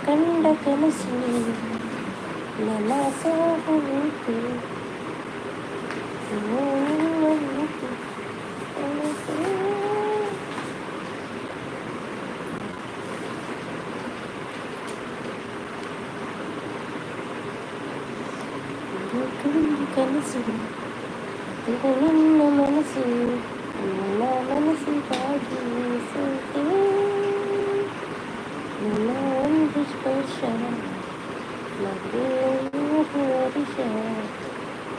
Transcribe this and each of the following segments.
ಕಂಡ ಕನಸು ನನಸಾಗಬೇಕು ಕಂಡ ಕನಸು ಇದು ನಿನ್ನ ಮನಸ್ಸು ನನ್ನ ಮನಸ್ಸಿಗಾಗಿ ಸೋತೆ ನಿನ್ನ ಒಂದು ಸ್ಪರ್ಶ ನಗೆ ಹರಿಷ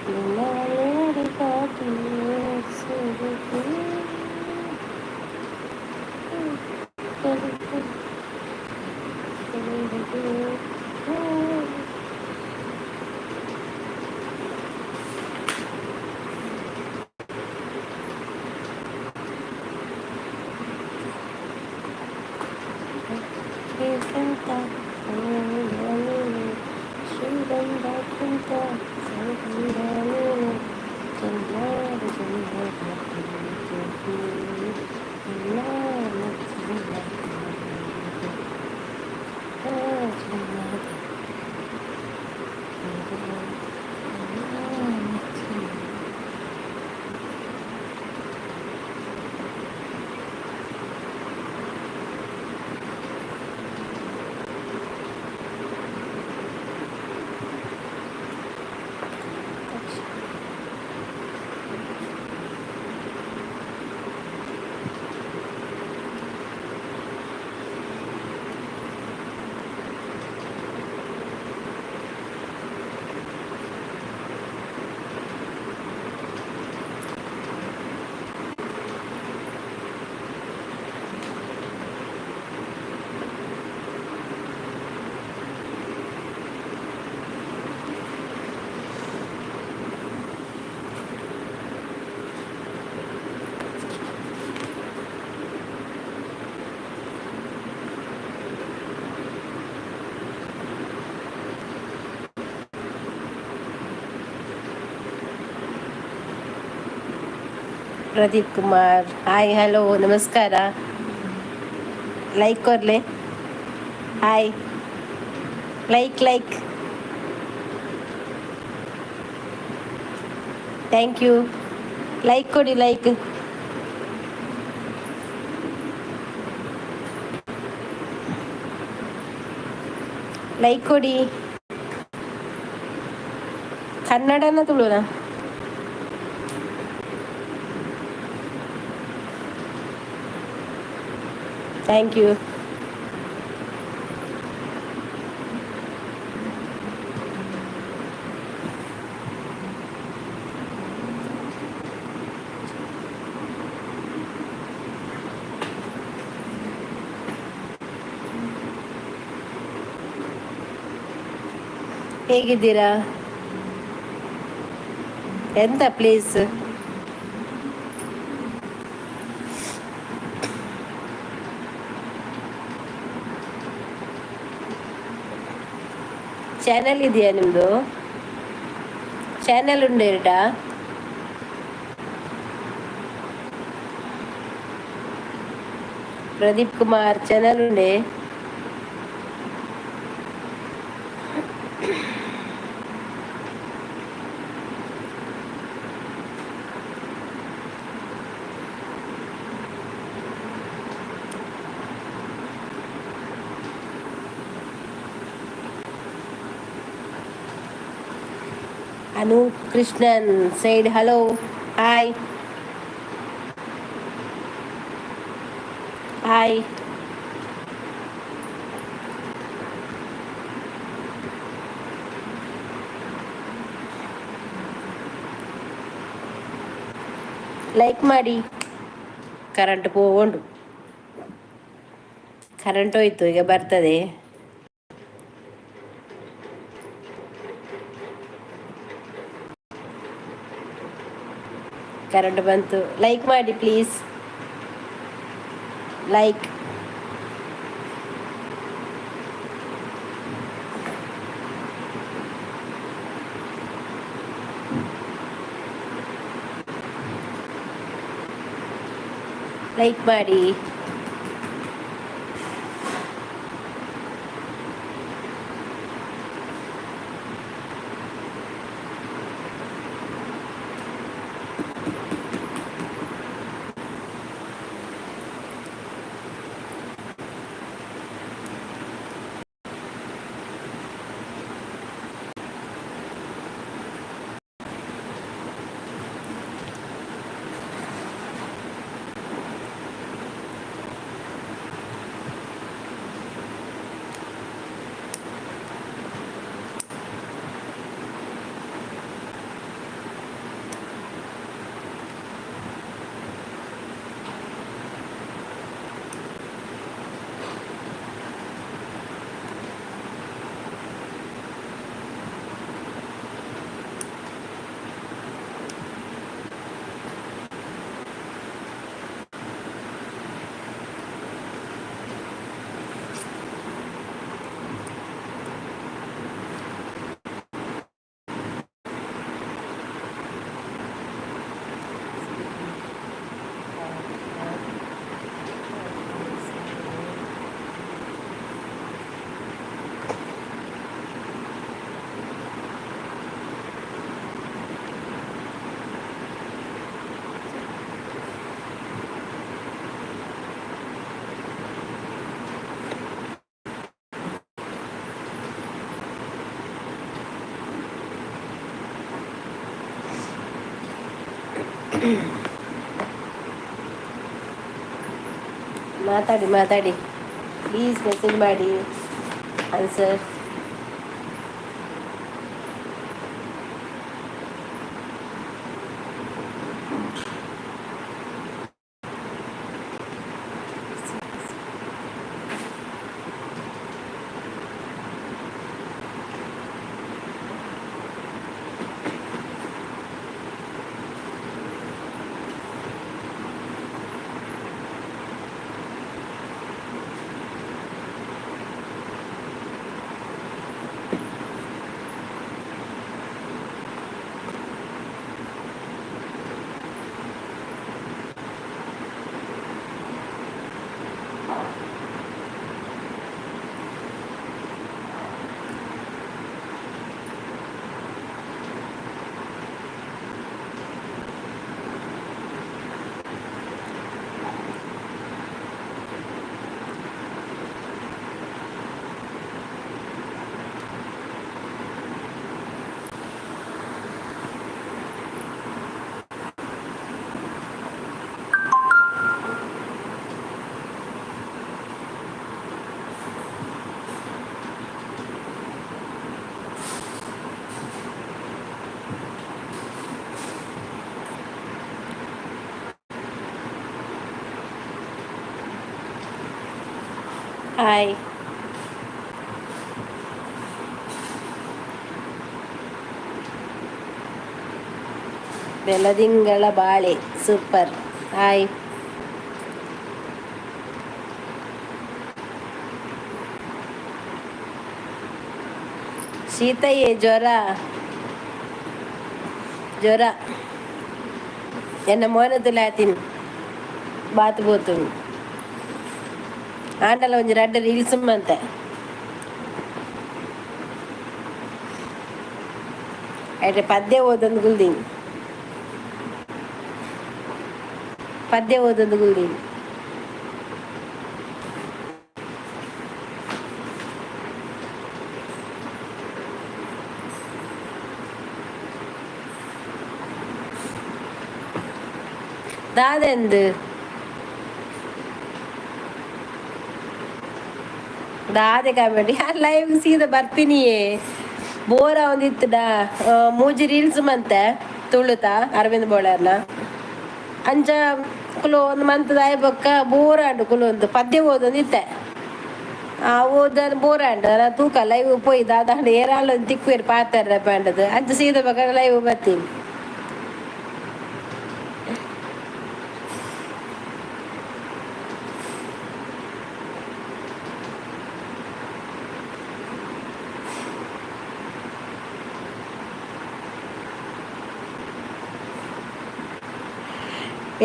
ನಿನ್ನ ನೋಡಿಗಾಗಿ ಸೋತೆ ಸಂತ ಶ್ರೀಗಂಧ ಕುಂತ ಸಂಗೀತ ಚಂದ್ರಾರ ಚಂದ್ರ ಪ್ರದೀಪ್ ಕುಮಾರ್ ಹಾಯ್ ಹಲೋ ನಮಸ್ಕಾರ ಲೈಕ್ ಕೊರ್ಲೆ hi like thank you like ಕೊಡಿ ಲೈಕ್ ಕೊಡಿ ಕನ್ನಡನ ತುಳುನಾ ಥ್ಯಾಂಕ್ ಯು ಹೇಗಿದ್ದೀರಾ ಎಂತ ಪ್ಲೇಸ್ ಚಾನಲ್ ಇದೆಯಾ ನಿಮ್ಮದು ಚಾನಲ್ ಉಂಡು ಎರಡಾ ಪ್ರದೀಪ್ ಕುಮಾರ್ ಚಾನಲ್ ಉಂಡೆ Anu Krishnan side hello hi hi like ಮಾಡಿ ಕರೆಂಟ್ ಹೋಗೊಂಡು ಕರೆಂಟ್ ಹೋಯ್ತು ಈಗ ಬರ್ತದೆ ಕರೆಂಟ್ ಬಂತು ಲೈಕ್ ಮಾಡಿ ಪ್ಲೀಸ್ ಲೈಕ್ ಲೈಕ್ ಮಾಡಿ ಮಾತಾಡಿ ಮಾತಾಡಿ ಪ್ಲೀಸ್ ಮೆಸೇಜ್ ಮಾಡಿ ಆನ್ಸರ್. ಹಾಯ್. ಬೆಳದಿಂಗಳ ಬಾಳೆ ಸೂಪರ್. ಹಾಯ್. ಶೀತಯ್ಯೇ ಜ್ವರ ಜ್ವರ ఎన్న మోనతులాతిన్ బాతు పోతుంది ఆండలో ಒಂಜಿ ರಡ್ಡ್ ರೀಲ್ಸ್ ಮಂತೆ ಐಟೆ ಪದ್ಯ ಓದೊಂದು ಗುಲ್ದೀನಿ ಪದ್ಯ ಓದೊಂದು ಗುಲ್ದೀನಿ ದಾದೆಂದು ದಾದೆ ಕಾಮೆಡಿ ಲೈವ್ ಸೀದಾ ಬರ್ತೀನಿಯೇ ಬೋರ ಒಂದಿತ್ತಡ ಮೂಜಿ ರೀಲ್ಸ್ ಮಂತೆ ತುಳುತ ಅರವಿಂದ್ ಬೋಳರ್ನ ಅಂಚ ಕುಲು ಒಂದು ಮಂತದ ಬೊಕ್ಕ ಬೋರಾಂಡು ಕುಲು ಒಂದು ಪದ್ಯ ಓದೊಂದಿತ್ತೆ ಆ ಓದ ಬೋರಾಂಡು ನಾ ತೂಕ ಲೈವ್ ಪೋಯಿ ದಾದಾಂಡು ಏರಾಳು ತಿಕ್ಕುವೇರು ಪಾತಾರ ಪಾಂಡದು ಅಂಚ ಸೀದಾ ಬೊಕ್ಕ ಲೈವ್ ಬರ್ತೀನಿ.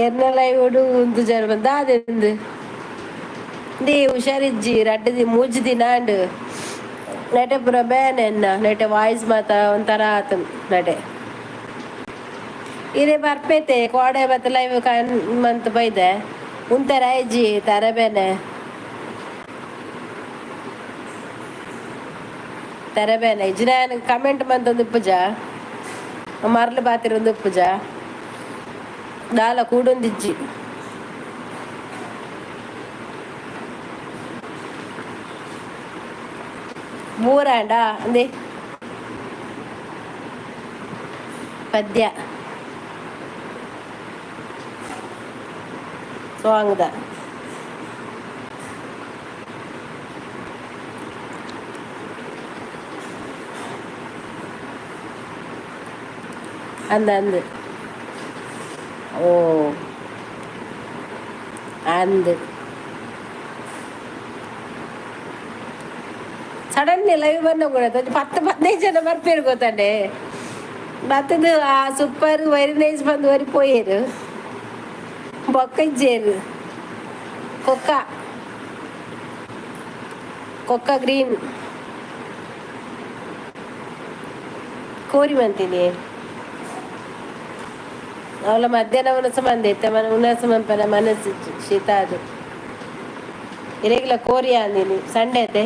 ಎರ್ನಲೈವಡು ಉಂದು ಜನ ಬಂದ ಅದೆಂದು ದೇ ಹುಷಾರಿಜ್ಜಿ ರಡ್ಡದಿ ಮೂಜಿ ದಿನ ಅಂಡ್ ನೆಟೆ ಪುರ ಬೇನೆನ್ನ ನೆಟೆ ವಾಯ್ಸ್ ಮಾತ ಒಂಥರ ಆತ ನಟೆ ಇರೇ ಬರ್ಪೇತೆ ಕೋಡೆ ಮತ್ತೆ ಲೈವ್ ಮಂತ್ ಬೈದೆ ಉಂತರ ಐಜಿ ತರಬೇನೆ ತರಬೇನೆ ಇಜ್ಜಿ ನಾನು ಕಮೆಂಟ್ ಮಂತೊಂದು ಪೂಜ ಮರ್ಲು ಬಾತಿರೊಂದು ಪೂಜ ದಾಲ ಕೂಡೊಂದಿಜ್ಜಿ ಬೂರಾಂಡ ಅಂದೆ ಪದ್ಯ ಸಾಂಗ್ದ ಅಂದ ಓ ಅಂದು ಸಡನ್ ಲೈವ್ ಬನ್ನ ಕೂಡ 10-15 ಜನ ಬರ್ಪೇರು ಗೊತ್ತಂಡೆ ಮತ್ತದು ಆ ಸೂಪರ್ ವೆರಿ ನೈಸ್ ಬಂದು ವರಿ ಪೋಯೇರು ಬೊಕ್ಕ ಇಜ್ಜೇರು ಕೊಕ್ಕ ಗ್ರೀನ್ ಕೋರಿ ಮಂತೀನಿ ಅವಳ ಮಧ್ಯಾಹ್ನ ಉನಸ ಮಂದೈತೆ ಉನಸ ಮಂಪನ ಮನಸ್ಸು ಶೀತ ಅದು ಇರೆಗ್ಲ ಕೋರಿಯಾ ಅಂದಿನಿ ಸಂಡೆ ಐತೆ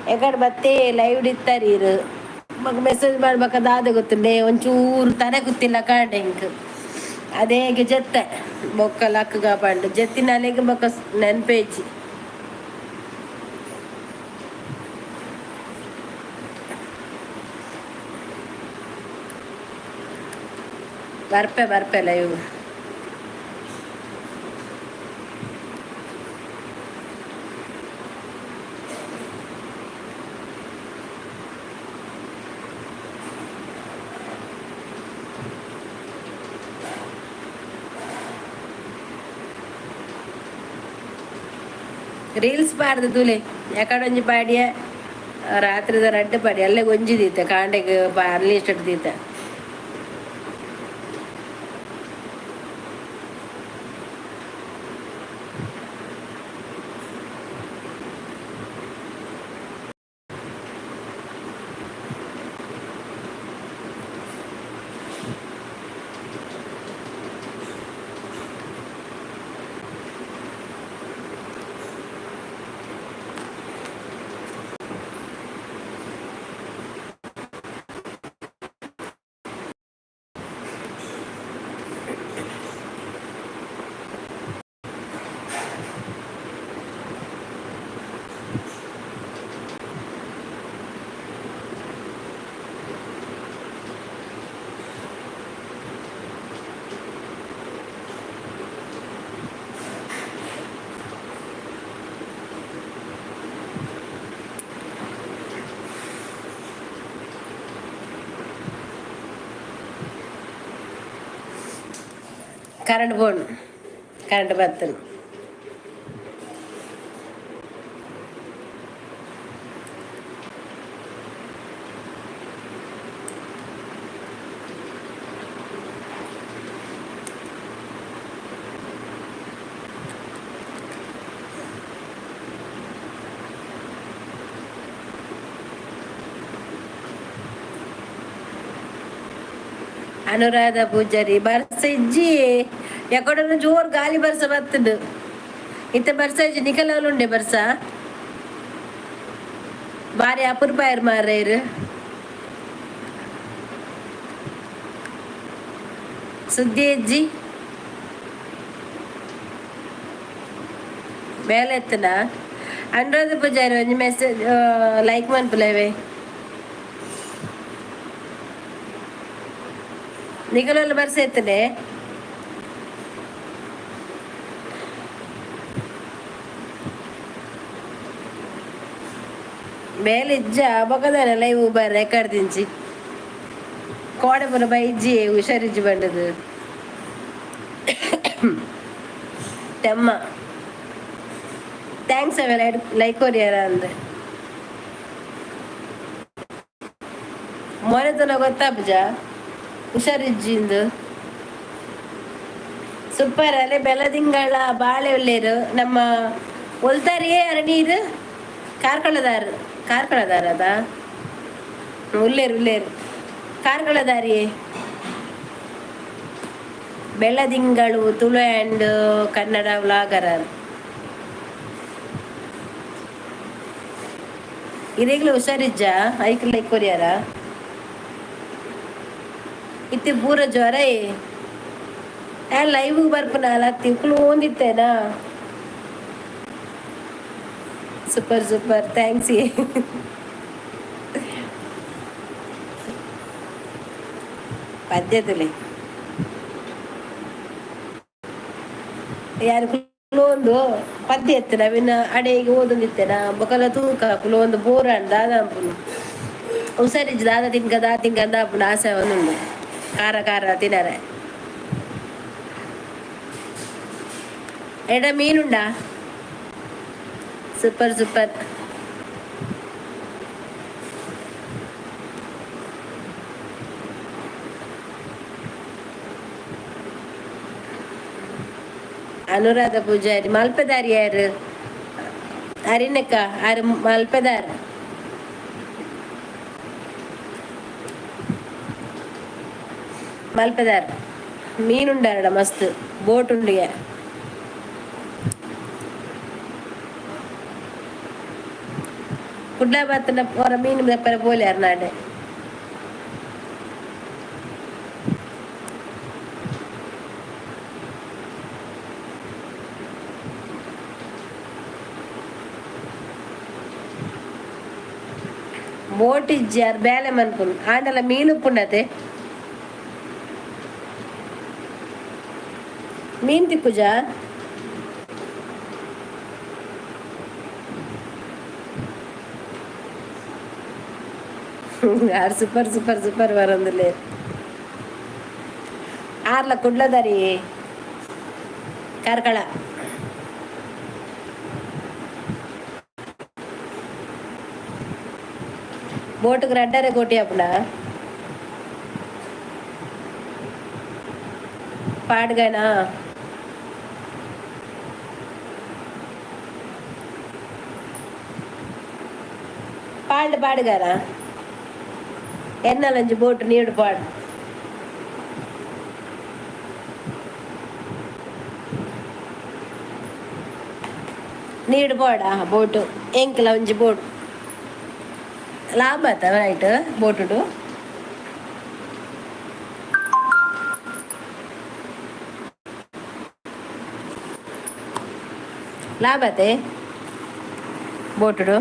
ಎಕಡೆ ಮತ್ತೆ ಲೈವ್ ಇತ್ತಾರೀರು ಮಗ ಮೆಸೇಜ್ ಮಾಡ್ಬೇಕ ದಾದ ಗೊತ್ತುಂಡೆ ಒಂಚೂರು ತಲೆ ಗೊತ್ತಿಲ್ಲ ಕಾಂಡೆ ಇಂಕ್ ಅದೇಗೆ ಜತ್ತ ಬೊಕ್ಕ ಲಕ್ಕಗ ಪಂಡು ಜತ್ತಿನ ಅಲೆಗೆ ಬೊಕ್ಕ ನೆನ್ಪೇಜಿ ಬರ್ಪೆ ಬರ್ಪೆ ಲೈವ್ ರೀಲ್ಸ್ ಪಾಡ್ದು ತುಲೆ ಯಾಕಡೊಂಜಿ ಪಾಡಿಯ ರಾತ್ರಿದ ರಡ್ಡು ಪಾಡಿ ಅಲ್ಲೇ ಗೊಂಜಿದೀತೆ ಕಾಂಡೆಗೆ ಅಲ್ಲಿ ಇಷ್ಟೀತೆ ಕರೆಂಟ್ ಬೋನ್ ಕರೆಂಟ್ ಬರ್ತನು ಅನುರಾಧ ಪೂಜಾರಿ ಬರ್ಸ ಇಜ್ಜಿ ಎಕಡನ್ನು ಜೋರ್ ಗಾಳಿ ಬರ್ಸ ಬರ್ತದು ಇತ್ತ ಬರ್ಸ ಇಜ್ಜಿ ನಿಕಲಲ್ಲಿ ಉಂಡೆ ಬರ್ಸ ಬಾರಿ ಅಪರೂಪ ಇರ್ ಮಾರ್ರೆ ಸುದ್ದಿ ಅಜ್ಜಿ ಮೇಲೆ ಎತ್ತನ ಅನುರಾಧ ಪೂಜಾರಿ ಒಂಜಿ ಮೆಸೇಜ್ ಲೈಕ್ ಮನ್ಪುಲವೇ ನಿಖಲಲ್ಲಿ ಬರ್ಸ ಎತ್ತನೆ ಬೇಲೆ ಇಜ್ಜ ಬೊಕದಾನೆ ಲೈವ್ ಬರ್ ರೆಕಾರ್ಡ್ ತಿಂಚಿ ಕೋಡೆ ಪುರ ಬೈಜ್ಜಿ ಹುಷಾರಿಜ್ಜಿ ಬಂಡದು ತೆಮ್ಮ ಥ್ಯಾಂಕ್ಸ್ ಅವೆಲ್ಲ ಲೈಕ್ ಕೊರಿಯರ ಅಂದೆ ಮೊರೆತನ ಗೊತ್ತಾಪಜ ಹುಷಾರಿಜ್ಜಿಂದು ಸೂಪರ್ ಅಲ್ಲೇ ಬೆಲ್ಲದಿಂಗಳ ಬಾಳೆ ಒಳ್ಳೆಯರು ನಮ್ಮ ಒಲ್ತಾರಿಯೇ ಅರಣೀರು ಕಾರ್ಕಳದಾರ ಅದ ಉಲ್ಲೇರು ಕಾರ್ಕಳದಾರಿಯೇ ಬೆಳ್ಳದಿಂಗಳು ತುಳು ಆ್ಯಂಡ್ ಕನ್ನಡ ವ್ಲಾಗರ್ ಇರೇಗ್ಲು ಹುಷಾರಿಜ್ಜ ಐಕ್ ಲೈಕ್ ಕೊರಿಯಾರ ಇತ್ತಿ ಪೂರ ಜ್ವರ ಲೈವ್ ಬರ್ಪನಲ್ಲ ತಿಳ್ಕೊಂಡು ಓದಿತ್ತೇನಾ ಸೂಪರ್ ಸೂಪರ್ ಥ್ಯಾಂಕ್ಸ್ ಪದ್ಯದಲ್ಲಿ ಯಾರು ಕುಲೊಂದು ಪದ್ಯ ಎತ್ತನ ಅವಿನ ಅಡೆಗೆ ಓದೊಂದಿತ್ತೇನ ಬೊಕಲ ತೂಕ ಕುಲೊಂದು ಬೋರ್ ಅಂಡ್ ದಾದಾಂಪುನು ಹುಷಾರಿಜ್ಜಿ ದಾದ ತಿಂಕ ಅಂದಾಪುನ ಆಸೆ ಒಂದುಂಡು ಖಾರ ತಿನ್ನರೆ ಎಡ ಮೀನುಂಡಾ ಸೂಪರ್ ಸೂಪರ್ ಅನುರಾಧ ಪೂಜಾರಿ ಮಲ್ಪದಾರಿ ಯಾರು ಅರಿನಕ್ಕ ಆರು ಮಲ್ಪದಾರ್ ಮಲ್ಪದಾರ್ ಮೀನುಂಡಾರಡ ಮಸ್ತ್ ಬೋಟ್ ಉಂಡಿಗೆ കുಡ್ല ഭാഗത്തിന്റെ പുറ മീൻ വെപ്പര പോലെ അറിഞ്ഞാണ്ട് ಬೋಟ್ ಇಜ್ಜಾರ್ ಬೇಲೆ ಮನ್ಪುನ್ ಆಂಡಲ ಮೀನು ಉಪ್ಪುಂಡತೆ ಮೀನ್ ತಿಕ್ಕುಜ ಆರ್ ಸೂಪರ್ ಸೂಪರ್ ಸೂಪರ್ ಬರಂದಿಲ್ಲ ಆರ್ಲ ಕುಡ್ಲದಾರಿ ಕಾರ್ಕಳ బోటుకు రెడ్డరే కొట్టి అప్పుడా పాడుగానా పాడుగారా ఎన్నాలంచి బోటు నీడు పాడు నీడు పాడా బోటు ఎంకిల ఉంచి బోటు ಲಾಭ ಆತ ರೈಟ್ ಬೋಟುಡು ಲಾಭ ಆತೆ ಬೋಟುಡು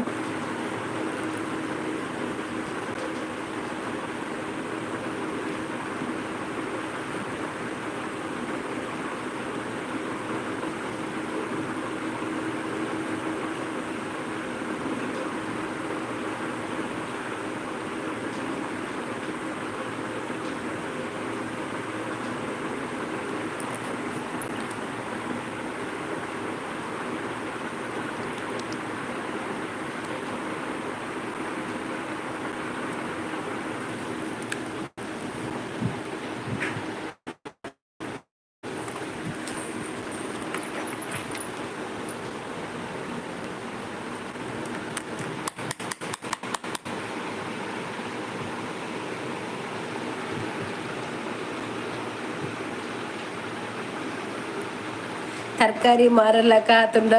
ತರಕಾರಿ ಮಾರಲಕ ತುಂಡ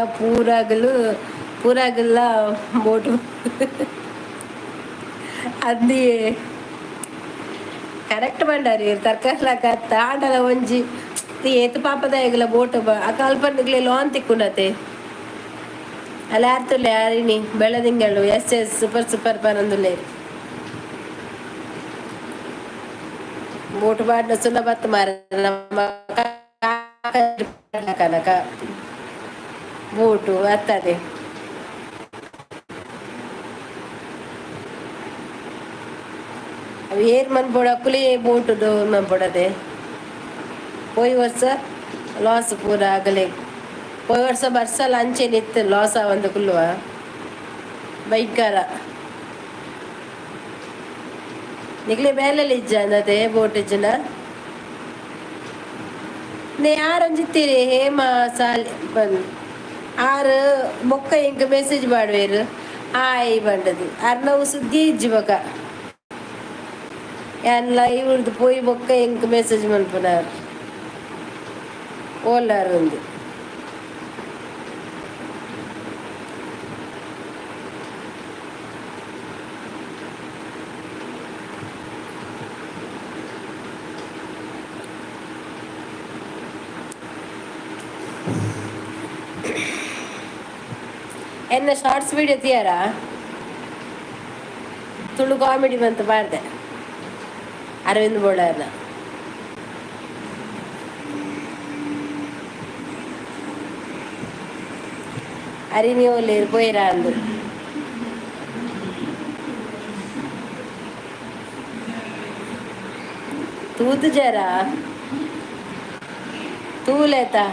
ಪೂರಾಗಲ್ಲ ಬೋಟು అది ಕರೆಕ್ಟ್ ಬಂಡಾರಿ ತರಕಾರಿಲಕ ತಾಂಡಲ ಒಂಜಿ ಏತು ಪಾಪದಾಯಗಲ ಬೋಟು ಅಕ ಅಲ್ಪನಿಗ್ಲೆ ಲೋನ್ ತಿಕ್ಕುಂಡತೆ ಅಲ್ಲ ಯಾರ್ತುಲ್ಲೆ ಯಾರಿನಿ ಬೆಳದಿಂಗಳು ಎಸ್ ಸೂಪರ್ ಸೂಪರ್ ಪರಂದುಲ್ಲೆ ಬೋಟು ಬಾಡ್ನ ಸುಲಭತ್ ಮಾರ ನಮ್ಮ ಕನಕ ಬೋಟು ಅತ್ತದೆ ಅವು ಏರ್ ಮನ್ಪೊಡಕ್ಕುಲೇ ಬೋಟುದು ಮನ್ಪೊಡದೆ ಪೋಯಿ ವರ್ಷ ಲಾಸ್ ಪೂರ ಆಗಲೇ ಪೋಯಿ ವರ್ಷ ಬರ್ಸಲ್ಲ ಅಂಚೆ ನಿತ್ತು ಲಾಸ್ ಒಂದು ಕುಲ್ವ ಭಯಂಕರ ನಿಗ್ಲೆ ಬೇಲೆಲ್ಲ ಇಜ್ಜ ಅಂದದೆ ಬೋಟ್ ಇಜ್ಜನ ಯಾರಂಜಿತ್ತೀರಿ ಹೇಮ ಸಾಲಿ ಬಂದು ಆರು ಬೊಕ್ಕ ಇಂಕ ಮೆಸೇಜ್ ಮಾಡುವೇರು ಆಯ್ ಬಂಡದು ಅರ್ನವು ಸುದ್ದಿ ಇಜ್ಜಿ ಬೊಕ ಎಲ್ಲ ಇವ್ರದ್ದು ಪೋಯಿ ಬೊಕ್ಕ ಇಂಕ ಮೆಸೇಜ್ ಮನ್ಪುನಾರು ಓಲಾರು ಒಂದು ಎನ್ನ ಶಾರ್ಟ್ಸ್ ವಿಡಿಯೋ ತೀಯಾರ ತುಳು ಕಾಮಿಡಿ ಬಂತು ಮಾಡಿದೆ ಅರವಿಂದ್ ಬೋಳರ್ನ ಅರಿನಿ ಒಳ್ಳೆ ಪೋಯಿರ ಅಂದು ತೂತು ಜರ ತೂಲೇತಾ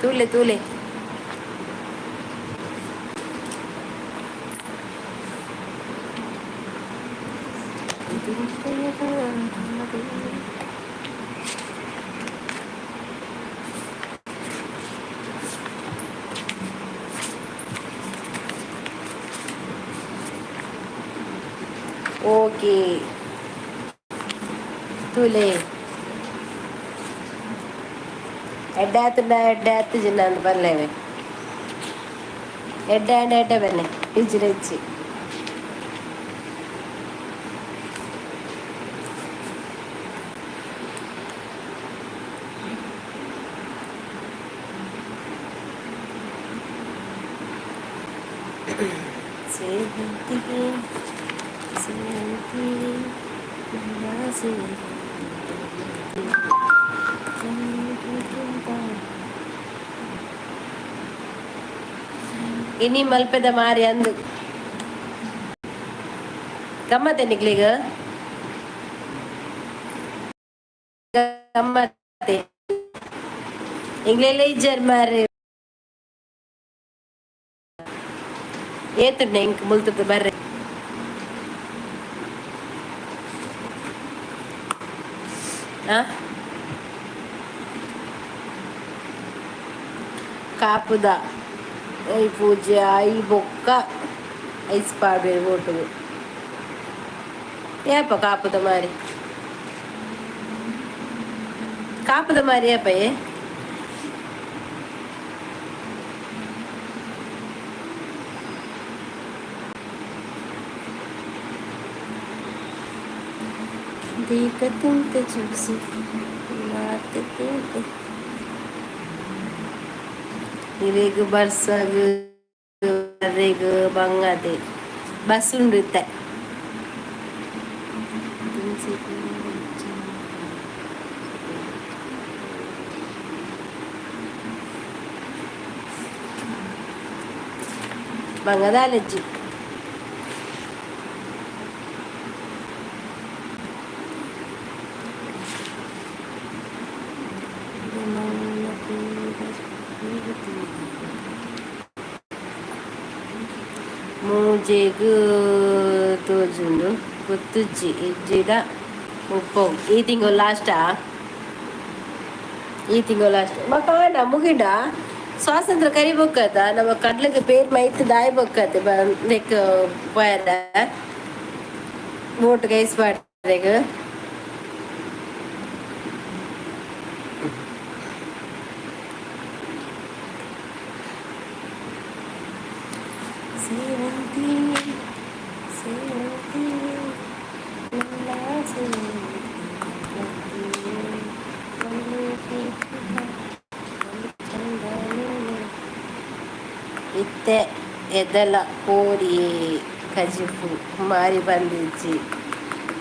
ತೂಲೆ ತೂಲೆ ಓಕೆ തൂലേ എഡാത്ത് ചിന്നാന്ന് പറഞ്ഞേ എഡാണ്ട പറഞ്ഞേ ഇച്ചിരിച്ച് ಇನಿ ಮಲ್ಪದ ಮಾರಿ ಅಂದು ಗಮ್ಮತ್ತೆ ನಿಕ್ಲಿಗ ಗಮ್ಮತ್ತೆ ಇಂಗ್ಲೆಲ್ಲ ಇಜ್ಜರ್ ಮಾರಿ ಏತುಂಡೆ ಇಂಕ್ ಮುಲ್ತದ ಬರ್ರೆ ಕಾಪುದ ಐ ಪೂಜೆ ಐ ಬೊಕ್ಕ ಐಸ್ ಪಾಡ್ಬೇರು ಓಟುಗು ಏಪ ಕಾಪುದ ಮಾರಿ ಏಪಯೇ దీకతుంటే చూసి ಇರೇಗು ಬರ್ಸಾಗು ರೇಗು ಬಂಗದೆ ಬಸ್ ಉಂಡುತ್ತೆ ಬಂಗದ ಅಲಜ್ಜಿ ಮೂಜೆಗೂ ತೋಜುಂಡು ಗೊತ್ತುಜ್ಜಿ ಇಜ್ಜಿಡ ಮುಪ್ಪು ಈ ತಿಂಗಳು ಲಾಸ್ಟಾ ಮಕಾಂಡ ಮುಗಿಡ ಸ್ವಾತಂತ್ರ್ಯ ಕರಿಬೇಕದ ನಮ್ಮ ಕಡ್ಲಿಗೆ ಬೇರ್ ಮೈತ್ ದಾಯ್ಬೇಕತ್ತೆ ನೆಕ್ ಪಯದ ವೋಟ್ ಗೈಸ್ ಮಾಡ್ರೆಗ ಇತ್ತೆ ಎದೆಲ್ಲ ಕೋರಿ ಕಜಿಪು ಮಾರಿ ಬಂದಿಜ್ಜಿ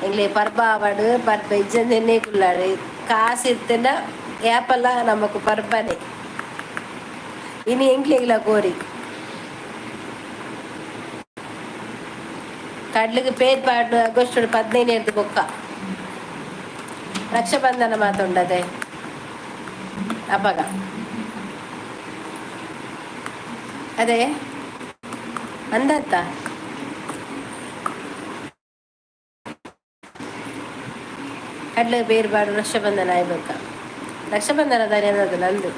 ಎಂಗ್ಲೆ ಪರ್ಬಾವಡು ಪರ್ಬ ಇಜ್ಜಂದೆನ್ನೇ ಕುಲ್ಲಾಡು ಕಾಸು ಇತ್ತನ ಏಪಲ್ಲ ನಮಕ್ ಪರ್ಬನೆ ಇನಿ ಎಂಗ್ಲೆಗ್ಲ ಕೋರಿ ಕಡ್ಲಿಗೆ ಪೇದ್ ಪಾಡು ಆಗಸ್ಟ್ 15 ಬೊಕ್ಕ ರಕ್ಷಾಬಂಧನ ಮಾತುಂಡದೆ ಅಪ್ಪಗ ಅದೇ ಅಂದತ್ತ ಕಡ್ಲಿಗೆ ಬೇರ್ಬಾಡು ರಕ್ಷಾಬಂಧನ ಆಯ್ಬೇಕ ರಕ್ಷಾಬಂಧನದಾರಿ ಅನ್ನೋದು ನಂದು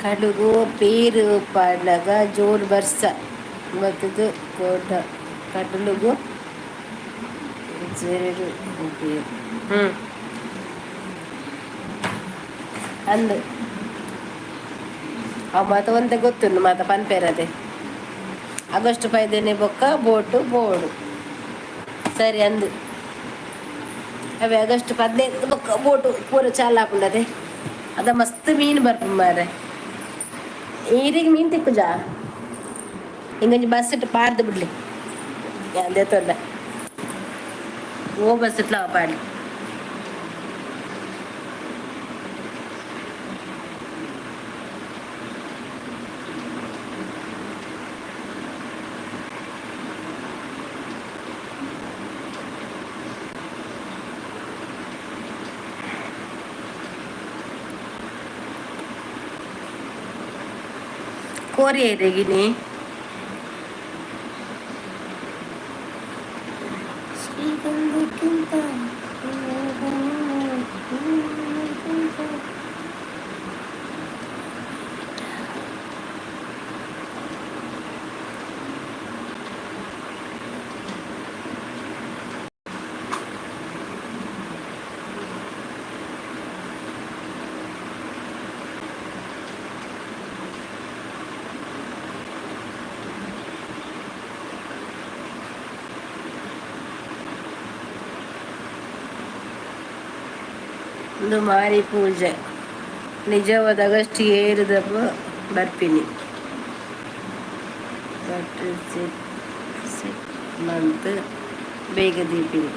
ಕಡುಗು ಪೇರು ಪಂಡಗ ಜೋರು ಬರ್ಸ ಮತ್ತದು ಕೋಟ ಕಡಲುಗು ಜೇರು ಪೇರು ಅಂದು ಅವು ಮಾತ ಒಂದೇ ಗೊತ್ತುಂಡು ಮಾತ ಪನ್ಪೇರದೆ ಆಗಸ್ಟ್ 15 ಬೊಕ್ಕ ಬೋಟು ಬೋಡು ಸರಿ ಅಂದು ಅವೇ ಆಗಸ್ಟ್ 15 ಬೊಕ್ಕ ಬೋಟು ಪೂರ ಚಾಲ ಹಾಕೊಂಡದೆ ಅದ ಮಸ್ತ್ ಮೀನು ಬರ್ಪ ಮಾರೆ ಈರಿಗೆ ಮೀನು ತಿಕ್ಕುಜಾ ಹಿಂಗಂಜಿ ಬಸ್ ಇಟ್ಟು ಪಾರ್ದು ಬಿಡ್ಲಿ ಅದೇ ತೊಂದ ಓ ಬಸ್ ಇಟ್ಲ ಪಾಡಿ ಕೋರಿ ಐದೆಗಿನಿ ಒಂದು ಮಾರಿ ಪೂಜೆ ನಿಜವಾದ ಆಗಸ್ಟ್ 7 ಬರ್ತೀನಿ ಬಟ್ ಮಂತ್ ಬೇಗ ದೀಪಿನಿ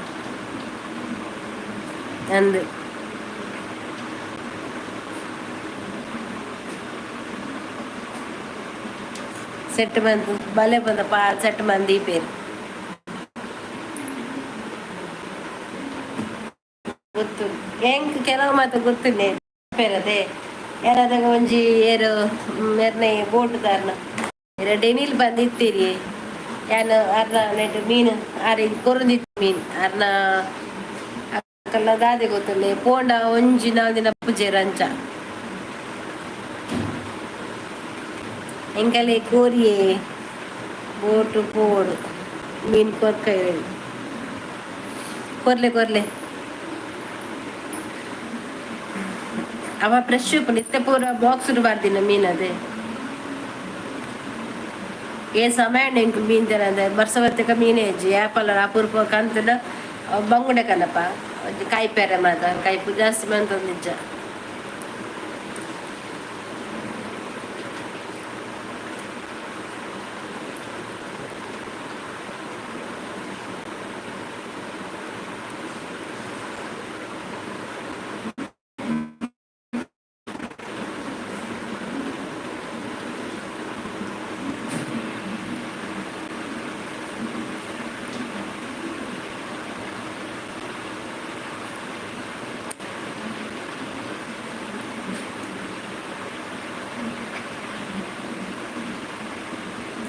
ಅಂದು ಸೆಟ್ ಬಂದು ಬಲೆ ಬಂದ ಸೆಟ್ ಮಂದಿ ದೀಪೇರು ಗೊತ್ತು ಹೆಂಗ್ ಕೆಲವು ಮಾತು ಗೊತ್ತಿಲ್ಲ ಪೇರದೆ ಯಾರಾದಾಗ ಒಂಜಿ ಏರು ಮೆರ್ನೆ ಬೋಟ್ ದಾರ್ನ ಡೆನಿಲ್ ಬಂದಿತ್ತೀರಿ ಯಾನು ಅರ್ನ ನೆಟ್ ಮೀನು ಆರಿ ಕೊರಂದಿತ್ತು ಮೀನು ಅರ್ನ ಅಕ್ಕಲ್ಲ ದಾದೆ ಗೊತ್ತಲ್ಲ ಪೋಂಡ ಒಂಜಿ 4 ದಿನ ಪೂಜೆ ರಂಚ ಎಂಕಲೆ ಕೋರಿಯೇ ಬೋಟು ಪೋಡು ಮೀನು ಕೊರ್ಕೈ ಕೊರ್ಲೆ ಅವ ಫ್ರೆಶ್ ನಿತ್ಯ ಪೂರ ಬಾಕ್ಸ್ ಬಾರ್ದಿನ ಮೀನ್ ಅದೇ ಏ ಸಮಯ ಇಂಕು ಮೀನ್ ತಿನ್ನದೆ ಬರ್ಸವತ್ತಿಕ ಮೀನೇ ಹೆಜ್ಜಿ ಆ್ಯಪಲ್ ಅಪೂರ್ವ ಕಂತದ ಬಂಗುಡೆ ಕನಪ ಕಾಯಿ ಪೇರೆ ಮಾತ ಕಾಯಿ ಜಾಸ್ತಿ ಮಂತ ನಿಜ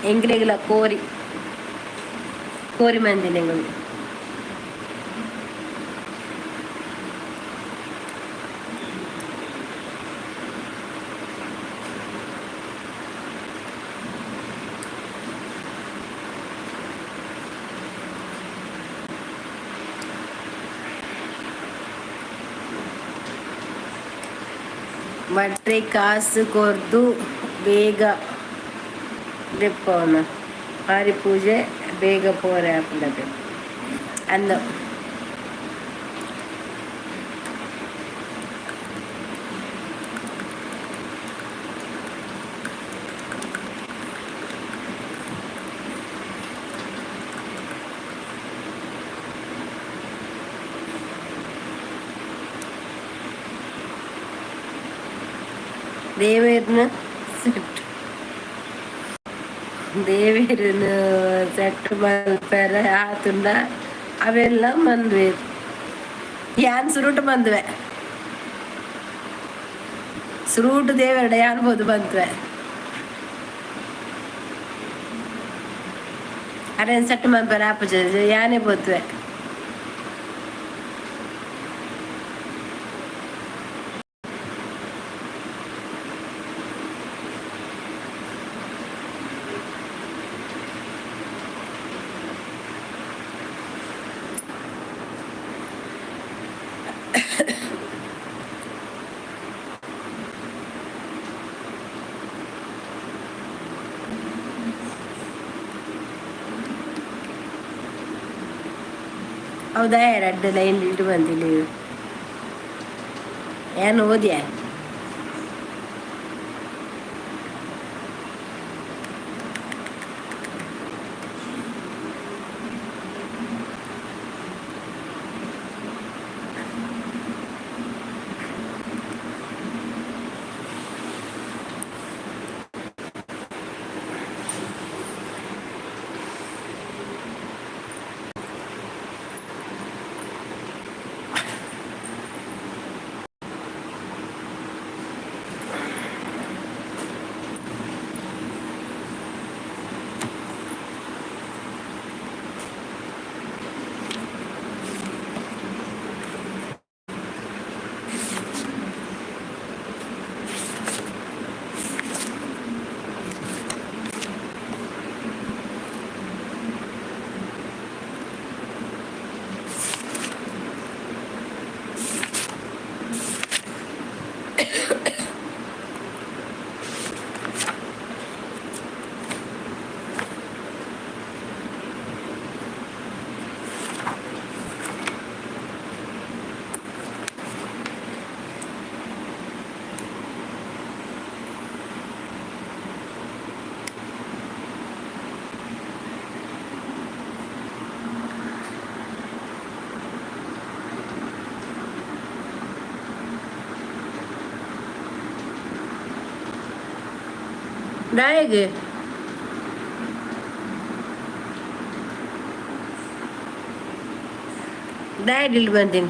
ಎಂಗ್ರೆಗ್ಲ ಕೋರಿ ಮಂದಿನೆಗಳು ಬಟ್ರೆ ಕಾಸು ಕೊರ್ದು ಬೇಗ ದೆಪ್ಪವನ ಮಾರಿ ಪೂಜೆ ಬೇಗ ಪೋರೆ ಹಾಕ್ಲದೆ ಅಂದು ದೇವೇರ್ನ ಸೆಟ್ ಮಲ್ಪೆರ ಆತುಂಡ ಅವೆಲ್ಲ ಮಂದ್ವೆ ಯಾನ್ ಸುರುಟು ಬಂದ್ವೆ ಸುರುಟು ದೇವೇರಡ ಯಾನ್ಬೋದು ಬಂದ್ವೆ ಅರೇನ್ ಸೆಟ್ ಮಲ್ಪೆರ ಆಪುಜ ಯಾನೇ ಬೋದ್ವೆ ಹೌದಾ 2 ಲೈನ್ ಇಟ್ಟು ಬಂದಿಲ್ಲ ಏನು ಓದ್ಯಾ ನಾಳೆಗೆ ಇಲ್ಲಿ ಬಂದೀನಿ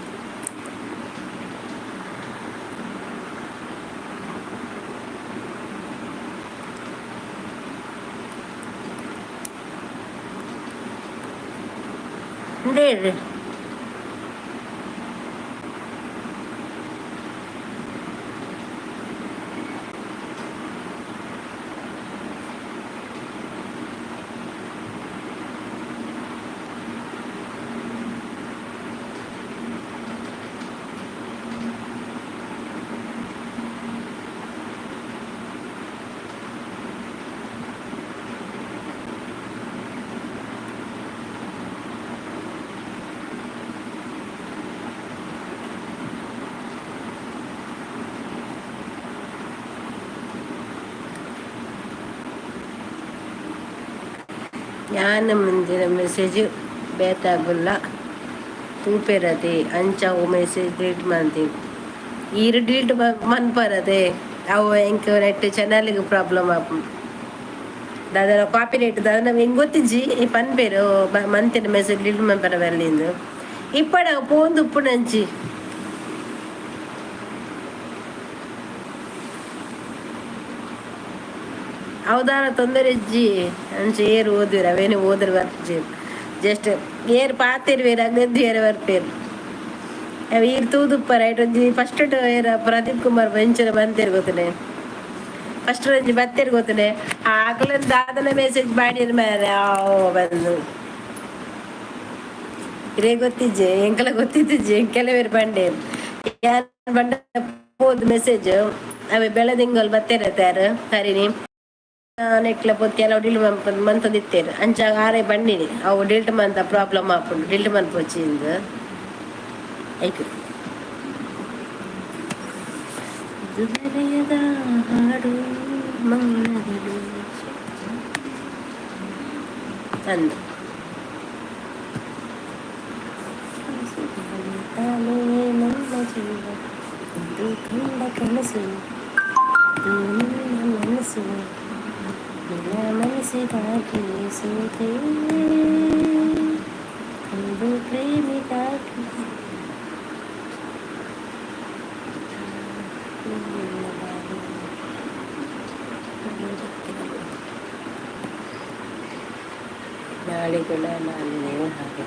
ಹೇಳ್ರಿ ഞാൻ ಮುಂದಿನ ಮೆಸೇಜ್ ಬೇತಾಗುಲ್ಲ ತೂಪೆರದೆ ಅಂಚಾವು ಮೆಸೇಜ್ ಡಿಲೀಟ್ ಮಾಡ್ತೀನಿ ಈರು ಡಿಲೀಟ್ ಮನ್ಪರದೆ ಅವು ಎಂಕ್ ನೆಟ್ ಚಾನಲ್ಗೆ ಪ್ರಾಬ್ಲಮ್ ಆಪು దాదాపు కాపీ రేట్ దాదాపు ఇంకొత్తించి ఈ పని పేరు మంత్ మెసేజ్ లిల్ మెంపర్ వెళ్ళింది ఇప్పుడు పోంది ఇప్పుడు నుంచి ಅವಧಾನ ತೊಂದರೆ ಇಜ್ಜಿ ಅಂಚೆ ಏರು ಓದಿರ ಅವೇನು ಓದ್ರ ಬರ್ಜಿ ಜಸ್ಟ್ ಏರು ಪಾತಿರ್ವೇರು ಹಂಗಂದು ಏರು ಬರ್ಪೇರು ಅವು ಈರು ತೂದುಪ್ಪ ರೈಟ್ ಒಂಜಿ ಫಸ್ಟ್ ಏರ ಪ್ರದೀಪ್ ಕುಮಾರ್ ಬೆಂಚರ ಬಂತೇರು ಗೊತ್ತನೆ ಫಸ್ಟ್ ರಂಜಿ ಬತ್ತೇರು ಗೊತ್ತನೆ ಆಗ್ಲಿಂದ ದಾದನ ಮೆಸೇಜ್ ಮಾಡಿರ್ ಮಾರೆ ಬಂದು ಇರೇ ಗೊತ್ತಿಜ್ಜೆ ಎಂಕಲ ಗೊತ್ತಿಜ್ಜೆ ಎಂಕೆಲ್ಲ ಬೇರೆ ಬಂಡೆ ಯಾರು ಬಂಡ ಹೋದ್ ಮೆಸೇಜ್ ಅವೇ ಬೆಳೆದಿಂಗಲ್ ಬತ್ತೇರತ್ತಾರು ಸರಿನಿ ನೆಟ್ಲ ಪೊತ್ತು ಕೆಲವು ಡಿಲ್ಟ್ ಮಂತದಿತ್ತೇರು ಅಂಚಾಗ ಆರೇ ಬಂಡಿನಿ ಅವು ಡಿಲ್ಟ್ ಮಂತ ಪ್ರಾಬ್ಲಮ್ ಆಪುಂಡು ಡಿಲ್ಟ್ ಮನ್ಪೊಚ್ಚಿಂದು ಐಕು ಹೃದಯದ ಹಾಡು ಮೌನಗಳು ಅಂದು ತಾನೇ ನನ್ನ ಜೀವ ಒಂದು ಕಂಡ ಕನಸು ನಿನ್ನ ಮನಸ್ಸು ನಿನ್ನ ಮನಸ್ಸಿಗಾಗಿ ಸೋತೆ ಒಂದು ಪ್ರೇಮಿಗಾಗಿ ನಾಳೆಗಳ ನಾನು ಹಾಗೆ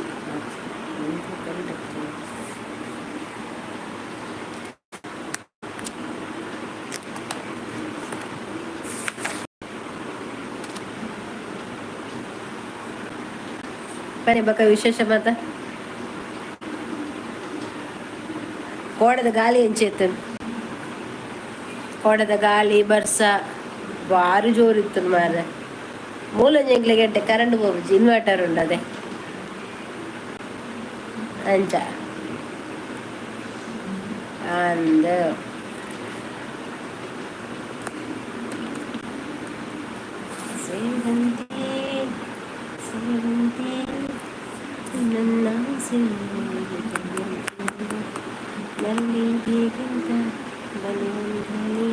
ಬರೀ ಬಕ ವಿಶೇಷ ಮಾತ ಕೋಡದ ಗಾಳಿ ಹೆಂಚೇತು ಕೋಡದ ಗಾಳಿ ಬರ್ಸ ಭಾರಿ ಜೋರಿತ್ತು ಮಾರ ಮೂಲಂಜಿ ಗಂಟೆ ಕರೆಂಟ್ ಹೋಗ್ಬಿಚ್ಚಿ ಇನ್ವರ್ಟರ್ ಉಂಡು ಅದೇ ಅಂಚ ಅಂದ ಸೇವಂತಿ ಸೇವಂತಿ ನನ್ನ ಮಲ್ಲಿಗೆಗಿಂತ ಬಲಿವಂತನೇ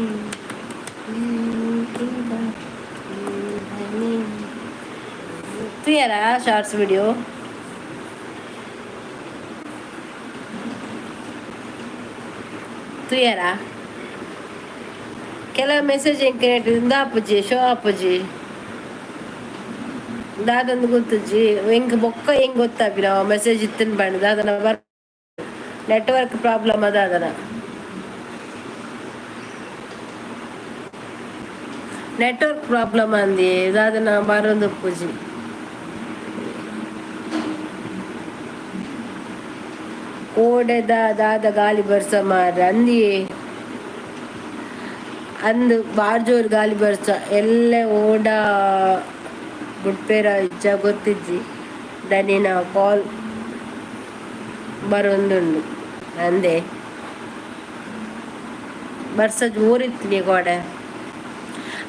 तू यार शॉर्ट्स वीडियो तू यार ಕೆಲವು ಮೆಸೇಜ್ ಹೆಂಗೆ ಅಪ್ಪಜಿ ಶೋ ಅಪ್ಪಜಿ ದಾದಂದು ಗೊತ್ತಜ್ಜಿ ಹೆಂಗೆ ಬೊಕ್ಕ ಹೆಂಗೆ ಗೊತ್ತಾಪಿ ನಾವು ಮೆಸೇಜ್ ಇತ್ತನ್ ಬಂದು ದಾದನ ನೆಟ್ವರ್ಕ್ ಪ್ರಾಬ್ಲಮ್ ಅದ ಅದನ ನೆಟ್ವರ್ಕ್ ಪ್ರಾಬ್ಲಮ್ ಅಂದಿ ದಾದನ ಬರೋದು ಪೂಜಿ ಓಡೆದ ದಾದ ಗಾಳಿ ಬರ್ಸ ಮಾರ ಅಂದಿ ಅಂದು ಬಾರ್ಜೋರ್ ಗಾಲಿ ಬರ್ಸ ಎಲ್ಲ ಓಡ ಗುಡ್ಪೇರ ಇಜ್ಜ ಗೊತ್ತಿಜ್ಜಿ ದನಿನ ಕಾಲ್ ಬರೊಂದುಂಡು ಅಂದೆ ಬರ್ಸ ಜೋರಿತ್ತು ಗೋಡೆ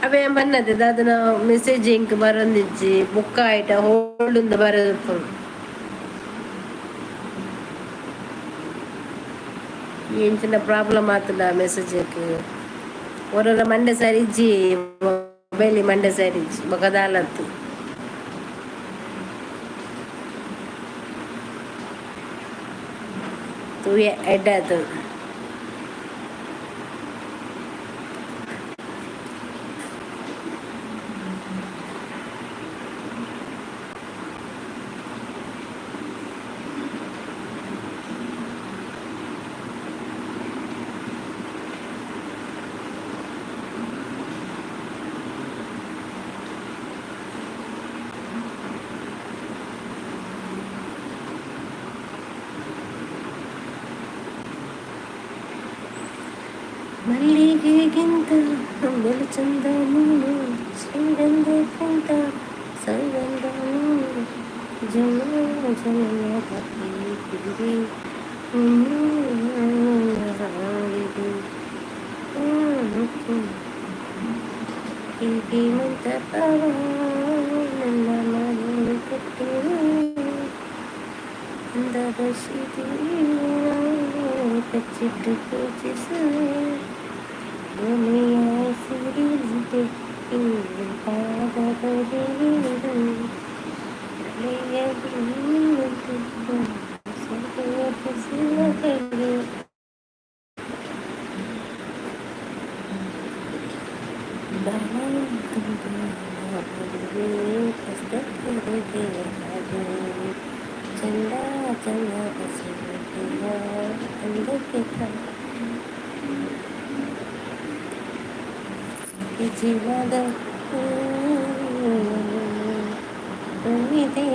ಅವೇ ಬನ್ನದೆ ಅದನ್ನ ಮೆಸೇಜ್ ಇಂಕ್ ಬರೊಂದಿಜ್ಜಿ ಬುಕ್ಕ ಆಯ್ತ ಹೋಲ್ಡ್ ಬರೋದು ಏನ್ ಚಿನ್ನ ಪ್ರಾಬ್ಲಮ್ ಆತದ ಮೆಸೇಜಕ್ಕೆ ಒರರ ಮಂಡೆ ಸಾರಿ ಇಜ್ಜಿ ಮೊಬೈಲಿ ಮಂಡೆ ಸಾರಿ ಇಜ್ಜಿ ಬೊಕದಾಲತ್ತು ತೂಯೆ ಎಡ್ಡಾತು ಮಲ್ಲಿಗೆಗಿಂತ ಬೆಳು ಚಂದ ನೀನು ಶ್ರೀಗಂಧಕ್ಕಿಂತ ಸೌಗಂಧ ನೀನು ಜನ ಜನನ ಕಪ್ಪಿದೆ ಹೀಗೆ ಮಂತಪವ ನನ್ನ ಮನೆಯಲ್ಲಿ ಕಟ್ಟಿರು ಅಂದದ ಶಿತಿ ಕಚ್ಚಿಟ್ಟು ಪೂಜಿಸು ಸಿರಿದಂತೆ ಪಾದದಲ್ಲಿರು ಹಳೆಯ ಬೀಳುವಂತೆ ಸಿಲಕಡೆ ಚಂದ ಚಂದ ಅಂದಕ್ಕೆ ಜೀವದ ಇದೆ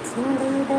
ಸುಂದರ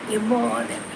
Immortal.